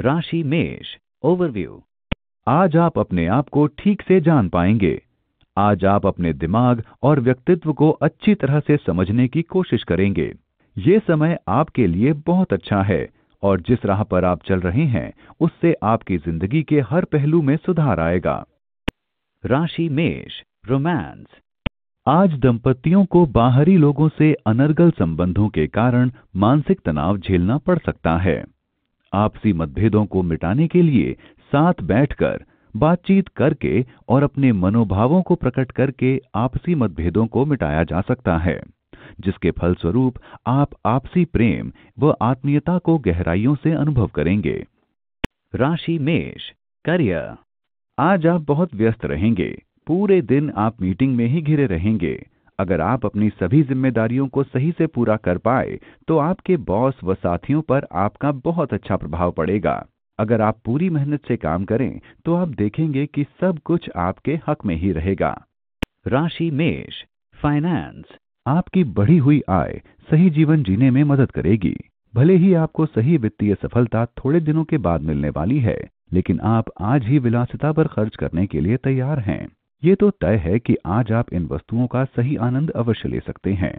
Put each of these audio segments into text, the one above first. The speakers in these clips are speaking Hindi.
राशि मेष। ओवरव्यू। आज आप अपने आप को ठीक से जान पाएंगे। आज आप अपने दिमाग और व्यक्तित्व को अच्छी तरह से समझने की कोशिश करेंगे। ये समय आपके लिए बहुत अच्छा है और जिस राह पर आप चल रहे हैं उससे आपकी जिंदगी के हर पहलू में सुधार आएगा। राशि मेष। रोमांस। आज दंपतियों को बाहरी लोगों से अनर्गल संबंधों के कारण मानसिक तनाव झेलना पड़ सकता है। आपसी मतभेदों को मिटाने के लिए साथ बैठकर बातचीत करके और अपने मनोभावों को प्रकट करके आपसी मतभेदों को मिटाया जा सकता है, जिसके फलस्वरूप आप आपसी प्रेम व आत्मीयता को गहराइयों से अनुभव करेंगे। राशि मेष। करियर। आज आप बहुत व्यस्त रहेंगे। पूरे दिन आप मीटिंग में ही घिरे रहेंगे। अगर आप अपनी सभी जिम्मेदारियों को सही से पूरा कर पाए तो आपके बॉस व साथियों पर आपका बहुत अच्छा प्रभाव पड़ेगा। अगर आप पूरी मेहनत से काम करें तो आप देखेंगे कि सब कुछ आपके हक में ही रहेगा। राशि मेष। फाइनेंस। आपकी बढ़ी हुई आय सही जीवन जीने में मदद करेगी। भले ही आपको सही वित्तीय सफलता थोड़े दिनों के बाद मिलने वाली है, लेकिन आप आज ही विलासिता पर खर्च करने के लिए तैयार हैं। ये तो तय है कि आज आप इन वस्तुओं का सही आनंद अवश्य ले सकते हैं।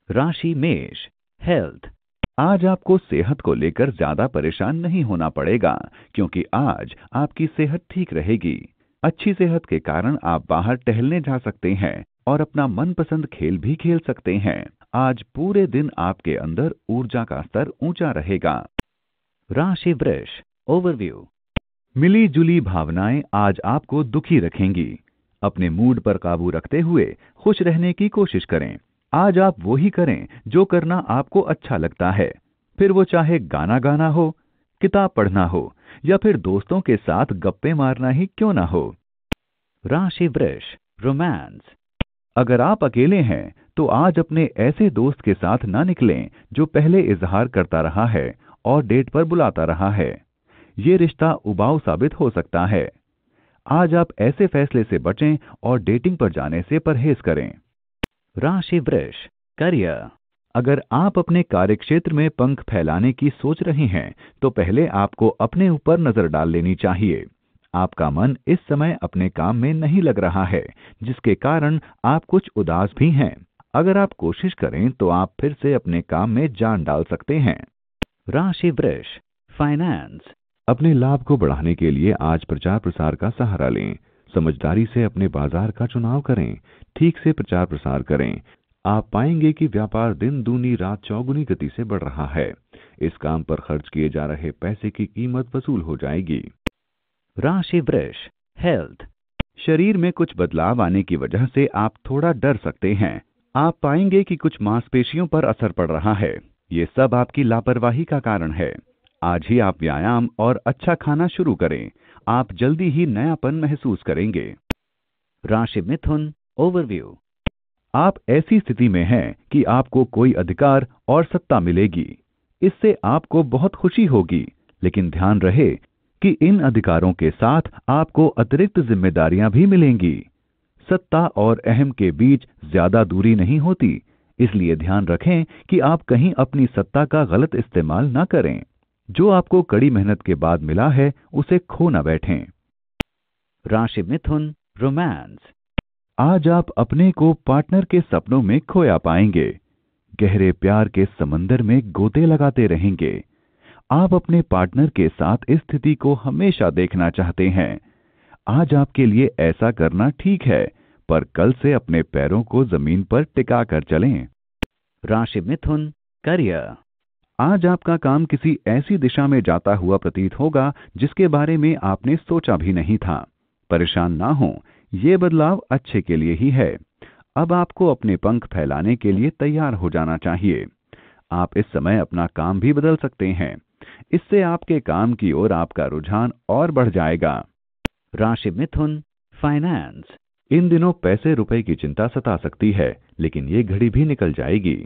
राशि मेष। हेल्थ। आज आपको सेहत को लेकर ज्यादा परेशान नहीं होना पड़ेगा, क्योंकि आज आपकी सेहत ठीक रहेगी। अच्छी सेहत के कारण आप बाहर टहलने जा सकते हैं और अपना मनपसंद खेल भी खेल सकते हैं। आज पूरे दिन आपके अंदर ऊर्जा का स्तर ऊंचा रहेगा। राशि वृष। ओवरव्यू। मिली जुली भावनाएं आज आपको दुखी रखेंगी। अपने मूड पर काबू रखते हुए खुश रहने की कोशिश करें। आज आप वो ही करें जो करना आपको अच्छा लगता है, फिर वो चाहे गाना गाना हो, किताब पढ़ना हो या फिर दोस्तों के साथ गप्पे मारना ही क्यों ना हो। राशि वृष। रोमांस। अगर आप अकेले हैं तो आज अपने ऐसे दोस्त के साथ ना निकलें जो पहले इजहार करता रहा है और डेट पर बुलाता रहा है। ये रिश्ता उबाऊ साबित हो सकता है। आज आप ऐसे फैसले से बचें और डेटिंग पर जाने से परहेज करें। राशि वृष। करियर। अगर आप अपने कार्यक्षेत्र में पंख फैलाने की सोच रहे हैं तो पहले आपको अपने ऊपर नजर डाल लेनी चाहिए। आपका मन इस समय अपने काम में नहीं लग रहा है, जिसके कारण आप कुछ उदास भी हैं। अगर आप कोशिश करें तो आप फिर से अपने काम में जान डाल सकते हैं। राशि वृष। फाइनेंस। अपने लाभ को बढ़ाने के लिए आज प्रचार प्रसार का सहारा लें। समझदारी से अपने बाजार का चुनाव करें। ठीक से प्रचार प्रसार करें। आप पाएंगे कि व्यापार दिन दूनी रात चौगुनी गति से बढ़ रहा है। इस काम पर खर्च किए जा रहे पैसे की कीमत वसूल हो जाएगी। राशि वृष। हेल्थ। शरीर में कुछ बदलाव आने की वजह से आप थोड़ा डर सकते हैं। आप पाएंगे कि कुछ मांसपेशियों पर असर पड़ रहा है। ये सब आपकी लापरवाही का कारण है। आज ही आप व्यायाम और अच्छा खाना शुरू करें। आप जल्दी ही नयापन महसूस करेंगे। राशि मिथुन। ओवरव्यू। आप ऐसी स्थिति में हैं कि आपको कोई अधिकार और सत्ता मिलेगी। इससे आपको बहुत खुशी होगी, लेकिन ध्यान रहे कि इन अधिकारों के साथ आपको अतिरिक्त जिम्मेदारियां भी मिलेंगी। सत्ता और अहम के बीच ज्यादा दूरी नहीं होती, इसलिए ध्यान रखें कि आप कहीं अपनी सत्ता का गलत इस्तेमाल न करें। जो आपको कड़ी मेहनत के बाद मिला है उसे खो न बैठें। राशि मिथुन। रोमांस। आज आप अपने को पार्टनर के सपनों में खोया पाएंगे। गहरे प्यार के समंदर में गोते लगाते रहेंगे। आप अपने पार्टनर के साथ इस स्थिति को हमेशा देखना चाहते हैं। आज आपके लिए ऐसा करना ठीक है, पर कल से अपने पैरों को जमीन पर टिका कर चलें। राशि मिथुन। करियर। आज आपका काम किसी ऐसी दिशा में जाता हुआ प्रतीत होगा जिसके बारे में आपने सोचा भी नहीं था। परेशान ना हो, ये बदलाव अच्छे के लिए ही है। अब आपको अपने पंख फैलाने के लिए तैयार हो जाना चाहिए। आप इस समय अपना काम भी बदल सकते हैं। इससे आपके काम की ओर आपका रुझान और बढ़ जाएगा। राशि मिथुन। फाइनेंस। इन दिनों पैसे रुपए की चिंता सता सकती है, लेकिन ये घड़ी भी निकल जाएगी।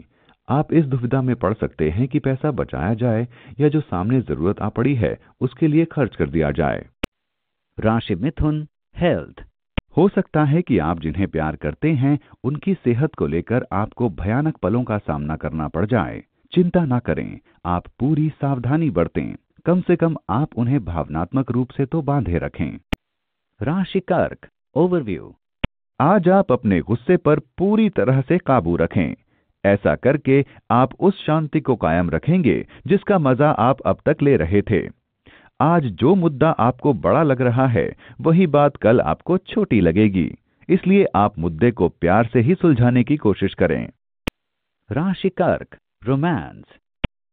आप इस दुविधा में पड़ सकते हैं कि पैसा बचाया जाए या जो सामने जरूरत आ पड़ी है उसके लिए खर्च कर दिया जाए। राशि मिथुन। हेल्थ। हो सकता है कि आप जिन्हें प्यार करते हैं उनकी सेहत को लेकर आपको भयानक पलों का सामना करना पड़ जाए। चिंता ना करें, आप पूरी सावधानी बरतें। कम से कम आप उन्हें भावनात्मक रूप से तो बांधे रखें। राशि कर्क ओवरव्यू। आज आप अपने गुस्से पर पूरी तरह से काबू रखें। ऐसा करके आप उस शांति को कायम रखेंगे जिसका मजा आप अब तक ले रहे थे। आज जो मुद्दा आपको बड़ा लग रहा है वही बात कल आपको छोटी लगेगी, इसलिए आप मुद्दे को प्यार से ही सुलझाने की कोशिश करें। राशि कर्क रोमांस।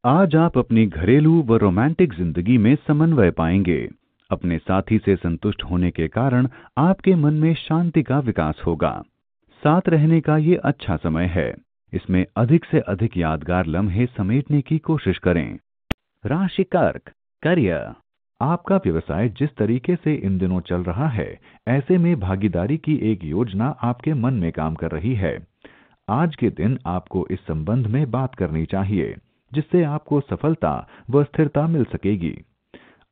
आज आप अपनी घरेलू व रोमांटिक जिंदगी में समन्वय पाएंगे। अपने साथी से संतुष्ट होने के कारण आपके मन में शांति का विकास होगा। साथ रहने का ये अच्छा समय है। इसमें अधिक से अधिक यादगार लम्हे समेटने की कोशिश करें। राशि कर्क करियर। आपका व्यवसाय जिस तरीके से इन दिनों चल रहा है, ऐसे में भागीदारी की एक योजना आपके मन में काम कर रही है। आज के दिन आपको इस संबंध में बात करनी चाहिए, जिससे आपको सफलता व स्थिरता मिल सकेगी।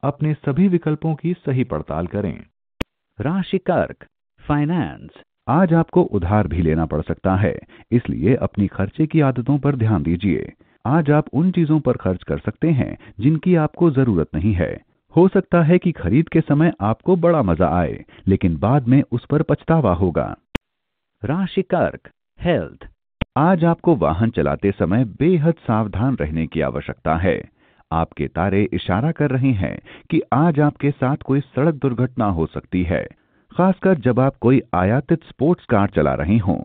अपने सभी विकल्पों की सही पड़ताल करें। राशि कर्क फाइनेंस। आज आपको उधार भी लेना पड़ सकता है, इसलिए अपनी खर्चे की आदतों पर ध्यान दीजिए। आज आप उन चीजों पर खर्च कर सकते हैं जिनकी आपको जरूरत नहीं है। हो सकता है कि खरीद के समय आपको बड़ा मजा आए, लेकिन बाद में उस पर पछतावा होगा। राशि कर्क हेल्थ। आज आपको वाहन चलाते समय बेहद सावधान रहने की आवश्यकता है। आपके तारे इशारा कर रहे हैं कि आज आपके साथ कोई सड़क दुर्घटना हो सकती है, खासकर जब आप कोई आयातित स्पोर्ट्स कार चला रहे हों।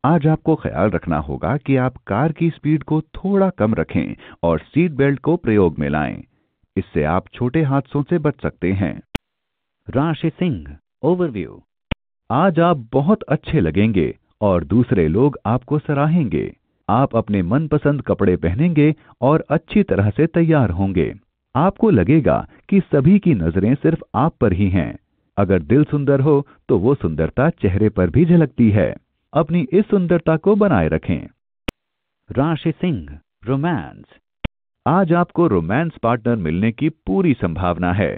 आज आपको ख्याल रखना होगा कि आप कार की स्पीड को थोड़ा कम रखें और सीट बेल्ट को प्रयोग में लाएं। इससे आप छोटे हादसों से बच सकते हैं। राशि सिंह ओवरव्यू। आज आप बहुत अच्छे लगेंगे और दूसरे लोग आपको सराहेंगे। आप अपने मनपसंद कपड़े पहनेंगे और अच्छी तरह से तैयार होंगे। आपको लगेगा कि सभी की नजरें सिर्फ आप पर ही हैं। अगर दिल सुंदर हो तो वो सुंदरता चेहरे पर भी झलकती है। अपनी इस सुंदरता को बनाए रखें। राशि सिंह रोमांस। आज आपको रोमांस पार्टनर मिलने की पूरी संभावना है।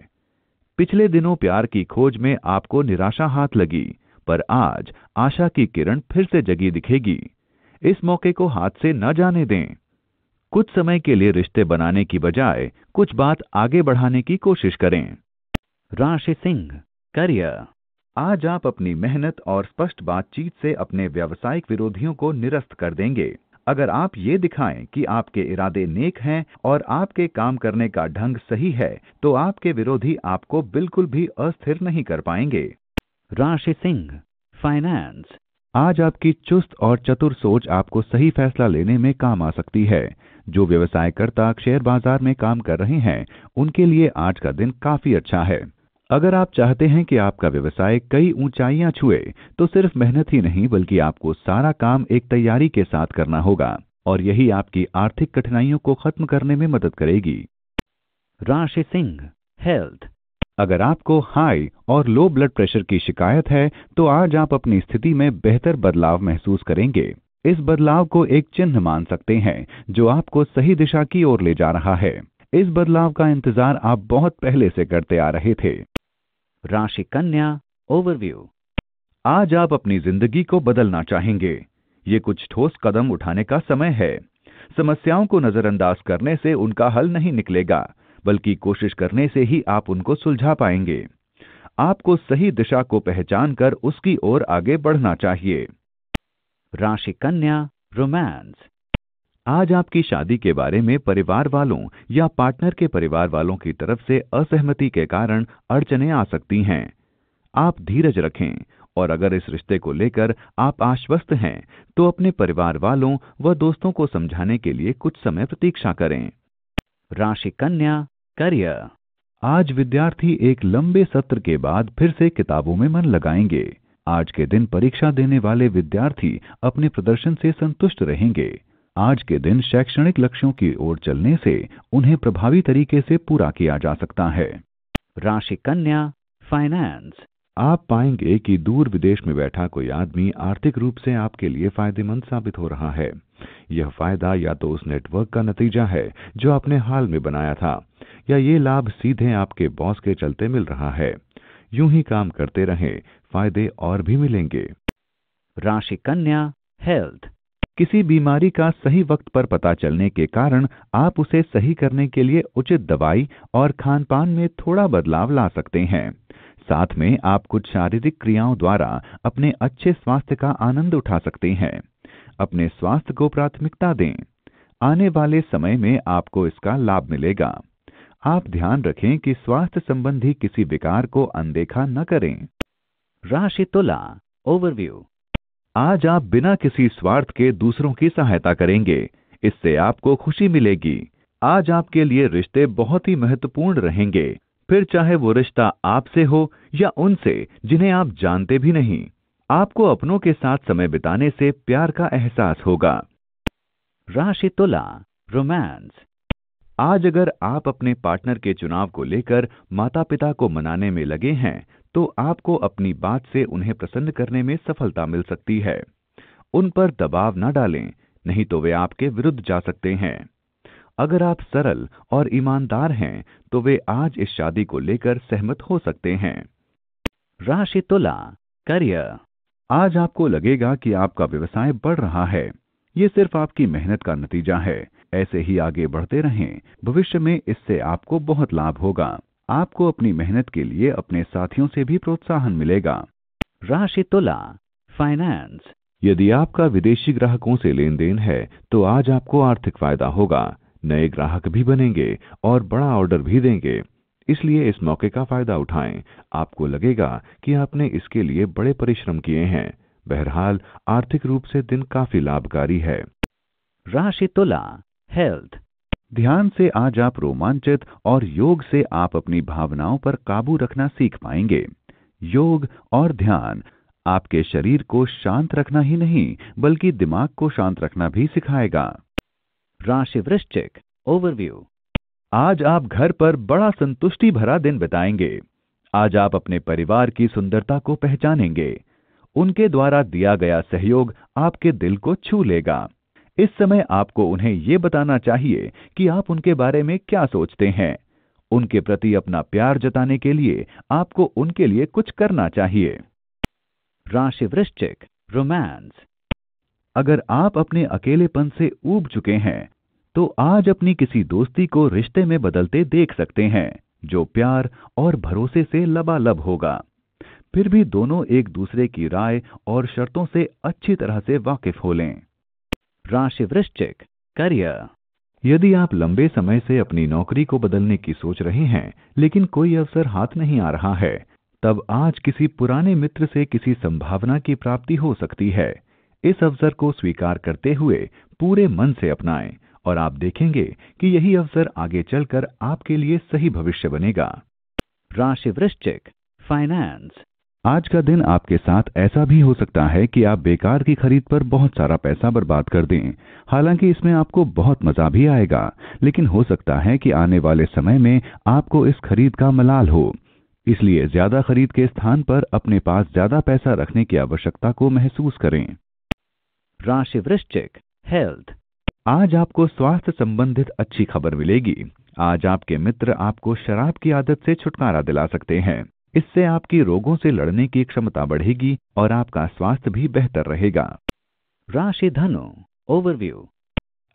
पिछले दिनों प्यार की खोज में आपको निराशा हाथ लगी, पर आज आशा की किरण फिर से जगी दिखेगी। इस मौके को हाथ से न जाने दें। कुछ समय के लिए रिश्ते बनाने की बजाय कुछ बात आगे बढ़ाने की कोशिश करें। राशि सिंह करियर। आज आप अपनी मेहनत और स्पष्ट बातचीत से अपने व्यावसायिक विरोधियों को निरस्त कर देंगे। अगर आप ये दिखाएं कि आपके इरादे नेक हैं और आपके काम करने का ढंग सही है, तो आपके विरोधी आपको बिल्कुल भी अस्थिर नहीं कर पाएंगे। राशि सिंह फाइनेंस। आज आपकी चुस्त और चतुर सोच आपको सही फैसला लेने में काम आ सकती है। जो व्यवसायकर्ता शेयर बाजार में काम कर रहे हैं, उनके लिए आज का दिन काफी अच्छा है। अगर आप चाहते हैं कि आपका व्यवसाय कई ऊंचाइयां छुए, तो सिर्फ मेहनत ही नहीं बल्कि आपको सारा काम एक तैयारी के साथ करना होगा, और यही आपकी आर्थिक कठिनाइयों को खत्म करने में मदद करेगी। राशि सिंह हेल्थ। अगर आपको हाई और लो ब्लड प्रेशर की शिकायत है, तो आज आप अपनी स्थिति में बेहतर बदलाव महसूस करेंगे। इस बदलाव को एक चिन्ह मान सकते हैं जो आपको सही दिशा की ओर ले जा रहा है। इस बदलाव का इंतजार आप बहुत पहले से करते आ रहे थे। राशि कन्या ओवरव्यू। आज आप अपनी जिंदगी को बदलना चाहेंगे। ये कुछ ठोस कदम उठाने का समय है। समस्याओं को नजरअंदाज करने से उनका हल नहीं निकलेगा, बल्कि कोशिश करने से ही आप उनको सुलझा पाएंगे। आपको सही दिशा को पहचानकर उसकी ओर आगे बढ़ना चाहिए। राशि कन्या रोमांस। आज आपकी शादी के बारे में परिवार वालों या पार्टनर के परिवार वालों की तरफ से असहमति के कारण अड़चनें आ सकती हैं। आप धीरज रखें, और अगर इस रिश्ते को लेकर आप आश्वस्त हैं, तो अपने परिवार वालों व दोस्तों को समझाने के लिए कुछ समय प्रतीक्षा करें। राशि कन्या करियर। आज विद्यार्थी एक लंबे सत्र के बाद फिर से किताबों में मन लगाएंगे। आज के दिन परीक्षा देने वाले विद्यार्थी अपने प्रदर्शन से संतुष्ट रहेंगे। आज के दिन शैक्षणिक लक्ष्यों की ओर चलने से उन्हें प्रभावी तरीके से पूरा किया जा सकता है। राशि कन्या फाइनेंस। आप पाएंगे कि दूर विदेश में बैठा कोई आदमी आर्थिक रूप से आपके लिए फायदेमंद साबित हो रहा है। यह फायदा या तो उस नेटवर्क का नतीजा है जो आपने हाल में बनाया था, या ये लाभ सीधे आपके बॉस के चलते मिल रहा है। यूं ही काम करते रहें, फायदे और भी मिलेंगे। राशि कन्या हेल्थ। किसी बीमारी का सही वक्त पर पता चलने के कारण आप उसे सही करने के लिए उचित दवाई और खानपान में थोड़ा बदलाव ला सकते हैं। साथ में आप कुछ शारीरिक क्रियाओं द्वारा अपने अच्छे स्वास्थ्य का आनंद उठा सकते हैं। अपने स्वास्थ्य को प्राथमिकता दें। आने वाले समय में आपको इसका लाभ मिलेगा। आप ध्यान रखें कि स्वास्थ्य संबंधी किसी विकार को अनदेखा न करें। राशि तुला ओवरव्यू। आज आप बिना किसी स्वार्थ के दूसरों की सहायता करेंगे। इससे आपको खुशी मिलेगी। आज आपके लिए रिश्ते बहुत ही महत्वपूर्ण रहेंगे, फिर चाहे वो रिश्ता आपसे हो या उनसे जिन्हें आप जानते भी नहीं। आपको अपनों के साथ समय बिताने से प्यार का एहसास होगा। राशि तुला रोमांस। आज अगर आप अपने पार्टनर के चुनाव को लेकर माता पिता को मनाने में लगे हैं तो आपको अपनी बात से उन्हें प्रसन्न करने में सफलता मिल सकती है। उन पर दबाव न डालें, नहीं तो वे आपके विरुद्ध जा सकते हैं। अगर आप सरल और ईमानदार हैं तो वे आज इस शादी को लेकर सहमत हो सकते हैं। राशि तुला करियर। आज आपको लगेगा कि आपका व्यवसाय बढ़ रहा है। ये सिर्फ आपकी मेहनत का नतीजा है। ऐसे ही आगे बढ़ते रहें। भविष्य में इससे आपको बहुत लाभ होगा। आपको अपनी मेहनत के लिए अपने साथियों से भी प्रोत्साहन मिलेगा। राशि तुला फाइनेंस। यदि आपका विदेशी ग्राहकों से लेन देन है तो आज आपको आर्थिक फायदा होगा। नए ग्राहक भी बनेंगे और बड़ा ऑर्डर भी देंगे, इसलिए इस मौके का फायदा उठाएं। आपको लगेगा कि आपने इसके लिए बड़े परिश्रम किए हैं। बहरहाल आर्थिक रूप से दिन काफी लाभकारी है। राशि तुला हेल्थ। ध्यान से आज आप रोमांचित और योग से आप अपनी भावनाओं पर काबू रखना सीख पाएंगे। योग और ध्यान आपके शरीर को शांत रखना ही नहीं बल्कि दिमाग को शांत रखना भी सिखाएगा। राशि वृश्चिक ओवरव्यू। आज आप घर पर बड़ा संतुष्टि भरा दिन बिताएंगे। आज आप अपने परिवार की सुंदरता को पहचानेंगे। उनके द्वारा दिया गया सहयोग आपके दिल को छू लेगा। इस समय आपको उन्हें ये बताना चाहिए कि आप उनके बारे में क्या सोचते हैं। उनके प्रति अपना प्यार जताने के लिए आपको उनके लिए कुछ करना चाहिए। राशि वृश्चिक रोमांस। अगर आप अपने अकेलेपन से ऊब चुके हैं तो आज अपनी किसी दोस्ती को रिश्ते में बदलते देख सकते हैं, जो प्यार और भरोसे से लबालब होगा। फिर भी दोनों एक दूसरे की राय और शर्तों से अच्छी तरह से वाकिफ हो लें। राशि वृश्चिक करियर। यदि आप लंबे समय से अपनी नौकरी को बदलने की सोच रहे हैं लेकिन कोई अवसर हाथ नहीं आ रहा है, तब आज किसी पुराने मित्र से किसी संभावना की प्राप्ति हो सकती है। इस अवसर को स्वीकार करते हुए पूरे मन से अपनाएं और आप देखेंगे कि यही अवसर आगे चलकर आपके लिए सही भविष्य बनेगा। राशि वृश्चिक फाइनेंस। आज का दिन आपके साथ ऐसा भी हो सकता है कि आप बेकार की खरीद पर बहुत सारा पैसा बर्बाद कर दें। हालांकि इसमें आपको बहुत मजा भी आएगा, लेकिन हो सकता है कि आने वाले समय में आपको इस खरीद का मलाल हो। इसलिए ज्यादा खरीद के स्थान पर अपने पास ज्यादा पैसा रखने की आवश्यकता को महसूस करें। राशि वृश्चिक हेल्थ। आज आपको स्वास्थ्य संबंधित अच्छी खबर मिलेगी। आज आपके मित्र आपको शराब की आदत से छुटकारा दिला सकते हैं। इससे आपकी रोगों से लड़ने की क्षमता बढ़ेगी और आपका स्वास्थ्य भी बेहतर रहेगा। राशि धनु ओवरव्यू।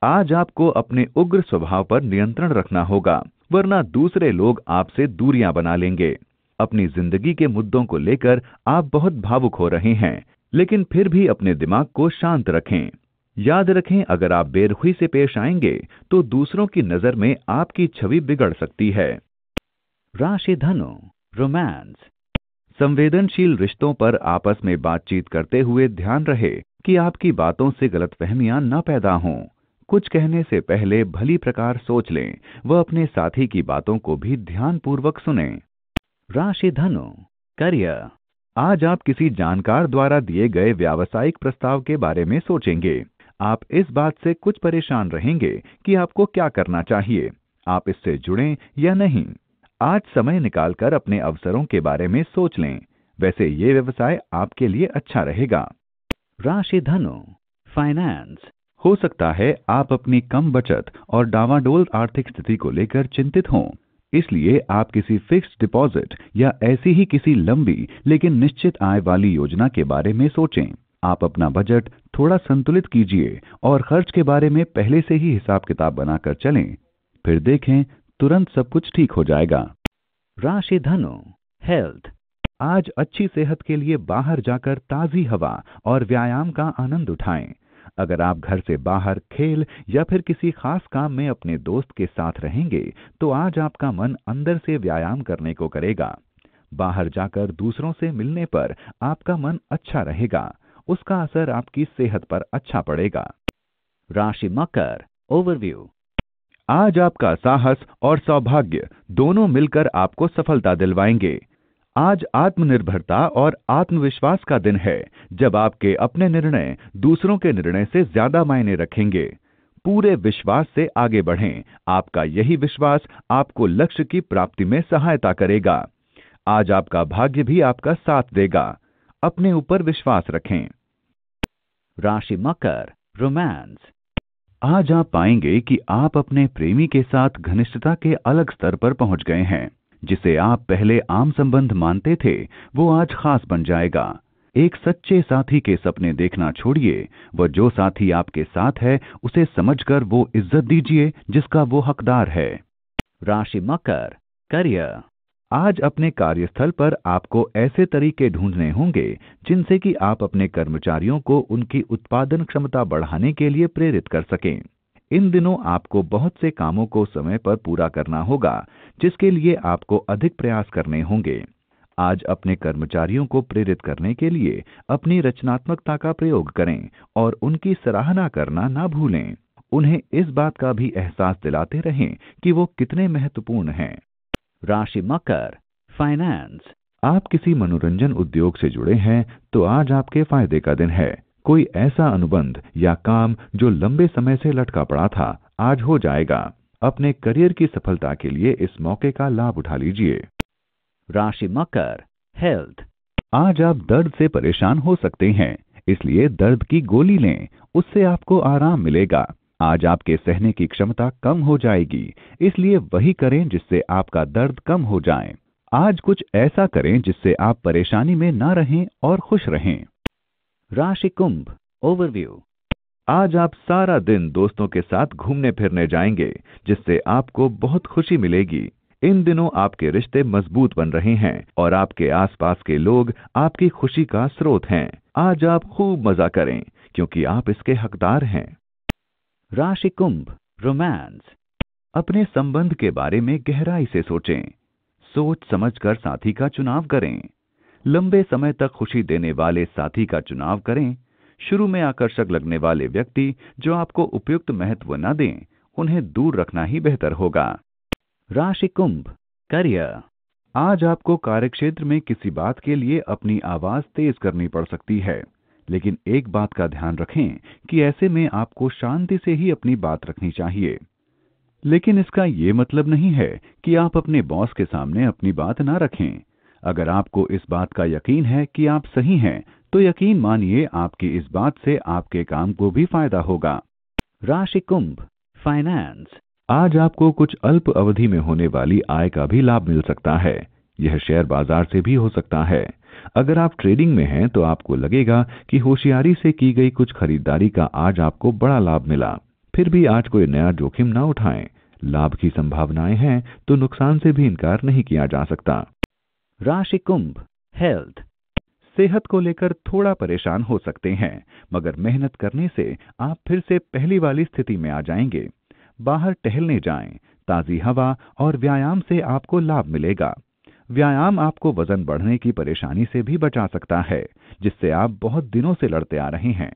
आज आपको अपने उग्र स्वभाव पर नियंत्रण रखना होगा, वरना दूसरे लोग आपसे दूरियां बना लेंगे। अपनी जिंदगी के मुद्दों को लेकर आप बहुत भावुक हो रहे हैं, लेकिन फिर भी अपने दिमाग को शांत रखें। याद रखें, अगर आप बेरुखी से पेश आएंगे तो दूसरों की नजर में आपकी छवि बिगड़ सकती है। राशि धनु रोमांस। संवेदनशील रिश्तों पर आपस में बातचीत करते हुए ध्यान रहे कि आपकी बातों से गलतफहमियां न पैदा हों। कुछ कहने से पहले भली प्रकार सोच लें व अपने साथी की बातों को भी ध्यानपूर्वक सुनें। राशि धनु करियर। आज आप किसी जानकार द्वारा दिए गए व्यावसायिक प्रस्ताव के बारे में सोचेंगे। आप इस बात से कुछ परेशान रहेंगे कि आपको क्या करना चाहिए, आप इससे जुड़ें या नहीं। आज समय निकालकर अपने अवसरों के बारे में सोच लें, वैसे ये व्यवसाय आपके लिए अच्छा रहेगा। राशि धनु फाइनेंस। हो सकता है आप अपनी कम बचत और डावाडोल आर्थिक स्थिति को लेकर चिंतित हों, इसलिए आप किसी फिक्स्ड डिपॉजिट या ऐसी ही किसी लंबी लेकिन निश्चित आय वाली योजना के बारे में सोचें। आप अपना बजट थोड़ा संतुलित कीजिए और खर्च के बारे में पहले से ही हिसाब किताब बनाकर चलें। फिर देखें, तुरंत सब कुछ ठीक हो जाएगा। राशि धनु, हेल्थ। आज अच्छी सेहत के लिए बाहर जाकर ताजी हवा और व्यायाम का आनंद उठाएं। अगर आप घर से बाहर खेल या फिर किसी खास काम में अपने दोस्त के साथ रहेंगे तो आज आपका मन अंदर से व्यायाम करने को करेगा। बाहर जाकर दूसरों से मिलने पर आपका मन अच्छा रहेगा, उसका असर आपकी सेहत पर अच्छा पड़ेगा। राशि मकर, ओवरव्यू। आज आपका साहस और सौभाग्य दोनों मिलकर आपको सफलता दिलवाएंगे। आज आत्मनिर्भरता और आत्मविश्वास का दिन है, जब आपके अपने निर्णय दूसरों के निर्णय से ज्यादा मायने रखेंगे। पूरे विश्वास से आगे बढ़ें। आपका यही विश्वास आपको लक्ष्य की प्राप्ति में सहायता करेगा। आज आपका भाग्य भी आपका साथ देगा। अपने ऊपर विश्वास रखें। राशि मकर, रोमांस। आज आप पाएंगे कि आप अपने प्रेमी के साथ घनिष्ठता के अलग स्तर पर पहुंच गए हैं। जिसे आप पहले आम संबंध मानते थे, वो आज खास बन जाएगा। एक सच्चे साथी के सपने देखना छोड़िए। वह जो साथी आपके साथ है, उसे समझकर वो इज्जत दीजिए जिसका वो हकदार है। राशि मकर, करियर। आज अपने कार्यस्थल पर आपको ऐसे तरीके ढूंढने होंगे जिनसे कि आप अपने कर्मचारियों को उनकी उत्पादन क्षमता बढ़ाने के लिए प्रेरित कर सकें। इन दिनों आपको बहुत से कामों को समय पर पूरा करना होगा, जिसके लिए आपको अधिक प्रयास करने होंगे। आज अपने कर्मचारियों को प्रेरित करने के लिए अपनी रचनात्मकता का प्रयोग करें और उनकी सराहना करना ना भूलें। उन्हें इस बात का भी एहसास दिलाते रहें कि वो कितने महत्वपूर्ण हैं। राशि मकर, फाइनेंस। आप किसी मनोरंजन उद्योग से जुड़े हैं तो आज आपके फायदे का दिन है। कोई ऐसा अनुबंध या काम जो लंबे समय से लटका पड़ा था, आज हो जाएगा। अपने करियर की सफलता के लिए इस मौके का लाभ उठा लीजिए। राशि मकर, हेल्थ। आज आप दर्द से परेशान हो सकते हैं, इसलिए दर्द की गोली लें, उससे आपको आराम मिलेगा। आज आपके सहने की क्षमता कम हो जाएगी, इसलिए वही करें जिससे आपका दर्द कम हो जाए। आज कुछ ऐसा करें जिससे आप परेशानी में ना रहें और खुश रहें। राशि कुंभ, ओवरव्यू। आज आप सारा दिन दोस्तों के साथ घूमने फिरने जाएंगे, जिससे आपको बहुत खुशी मिलेगी। इन दिनों आपके रिश्ते मजबूत बन रहे हैं और आपके आसपास के लोग आपकी खुशी का स्रोत हैं। आज आप खूब मजा करें, क्योंकि आप इसके हकदार हैं। राशि कुंभ, रोमांस। अपने संबंध के बारे में गहराई से सोचें। सोच समझकर साथी का चुनाव करें। लंबे समय तक खुशी देने वाले साथी का चुनाव करें। शुरू में आकर्षक लगने वाले व्यक्ति जो आपको उपयुक्त महत्व न दें, उन्हें दूर रखना ही बेहतर होगा। राशि कुंभ, करियर। आज आपको कार्यक्षेत्र में किसी बात के लिए अपनी आवाज तेज करनी पड़ सकती है, लेकिन एक बात का ध्यान रखें कि ऐसे में आपको शांति से ही अपनी बात रखनी चाहिए। लेकिन इसका ये मतलब नहीं है कि आप अपने बॉस के सामने अपनी बात ना रखें। अगर आपको इस बात का यकीन है कि आप सही हैं, तो यकीन मानिए आपकी इस बात से आपके काम को भी फायदा होगा। राशि कुंभ, फाइनेंस। आज आपको कुछ अल्प अवधि में होने वाली आय का भी लाभ मिल सकता है। यह शेयर बाजार से भी हो सकता है। अगर आप ट्रेडिंग में हैं तो आपको लगेगा कि होशियारी से की गई कुछ खरीदारी का आज आपको बड़ा लाभ मिला। फिर भी आज कोई नया जोखिम ना उठाएं। लाभ की संभावनाएं हैं तो नुकसान से भी इनकार नहीं किया जा सकता। राशि कुंभ, हेल्थ। सेहत को लेकर थोड़ा परेशान हो सकते हैं, मगर मेहनत करने से आप फिर से पहली वाली स्थिति में आ जाएंगे। बाहर टहलने जाएं, ताजी हवा और व्यायाम से आपको लाभ मिलेगा। व्यायाम आपको वजन बढ़ने की परेशानी से भी बचा सकता है, जिससे आप बहुत दिनों से लड़ते आ रहे हैं।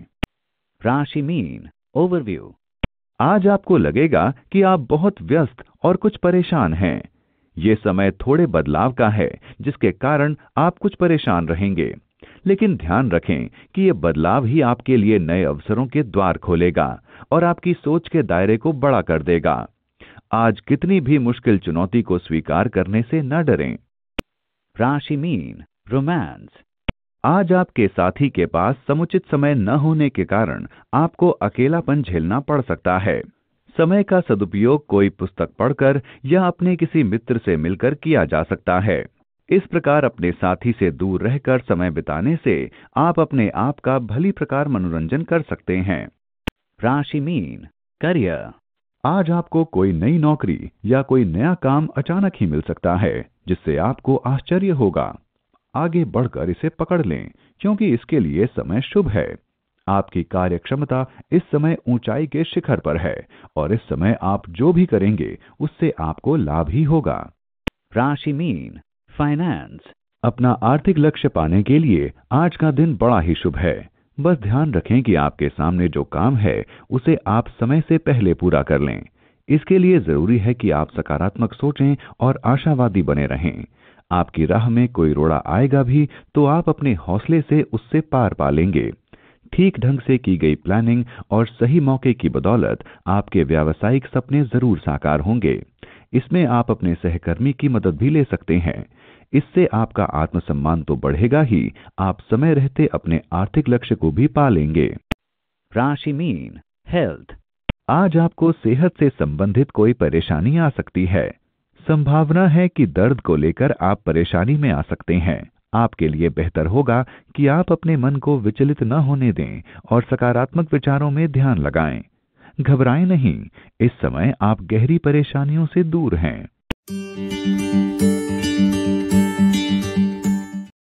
राशि मीन, ओवरव्यू। आज आपको लगेगा कि आप बहुत व्यस्त और कुछ परेशान हैं। ये समय थोड़े बदलाव का है, जिसके कारण आप कुछ परेशान रहेंगे। लेकिन ध्यान रखें कि ये बदलाव ही आपके लिए नए अवसरों के द्वार खोलेगा और आपकी सोच के दायरे को बड़ा कर देगा। आज कितनी भी मुश्किल चुनौती को स्वीकार करने से न डरें। राशि मीन, रोमांस। आज आपके साथी के पास समुचित समय न होने के कारण आपको अकेलापन झेलना पड़ सकता है। समय का सदुपयोग कोई पुस्तक पढ़कर या अपने किसी मित्र से मिलकर किया जा सकता है। इस प्रकार अपने साथी से दूर रहकर समय बिताने से आप अपने आप का भली प्रकार मनोरंजन कर सकते हैं। राशि मीन, करियर। आज आपको कोई नई नौकरी या कोई नया काम अचानक ही मिल सकता है जिससे आपको आश्चर्य होगा। आगे बढ़कर इसे पकड़ लें क्योंकि इसके लिए समय शुभ है। आपकी कार्य क्षमता इस समय ऊंचाई के शिखर पर है और इस समय आप जो भी करेंगे उससे आपको लाभ ही होगा। राशि मीन, फाइनेंस। अपना आर्थिक लक्ष्य पाने के लिए आज का दिन बड़ा ही शुभ है। बस ध्यान रखें कि आपके सामने जो काम है उसे आप समय से पहले पूरा कर लें। इसके लिए जरूरी है कि आप सकारात्मक सोचें और आशावादी बने रहें। आपकी राह में कोई रोड़ा आएगा भी तो आप अपने हौसले से उससे पार पा लेंगे। ठीक ढंग से की गई प्लानिंग और सही मौके की बदौलत आपके व्यावसायिक सपने जरूर साकार होंगे। इसमें आप अपने सहकर्मी की मदद भी ले सकते हैं। इससे आपका आत्मसम्मान तो बढ़ेगा ही, आप समय रहते अपने आर्थिक लक्ष्य को भी पा लेंगे। राशि मीन, हेल्थ। आज आपको सेहत से संबंधित कोई परेशानी आ सकती है। संभावना है कि दर्द को लेकर आप परेशानी में आ सकते हैं। आपके लिए बेहतर होगा कि आप अपने मन को विचलित न होने दें और सकारात्मक विचारों में ध्यान लगाएं। घबराएं नहीं, इस समय आप गहरी परेशानियों से दूर हैं।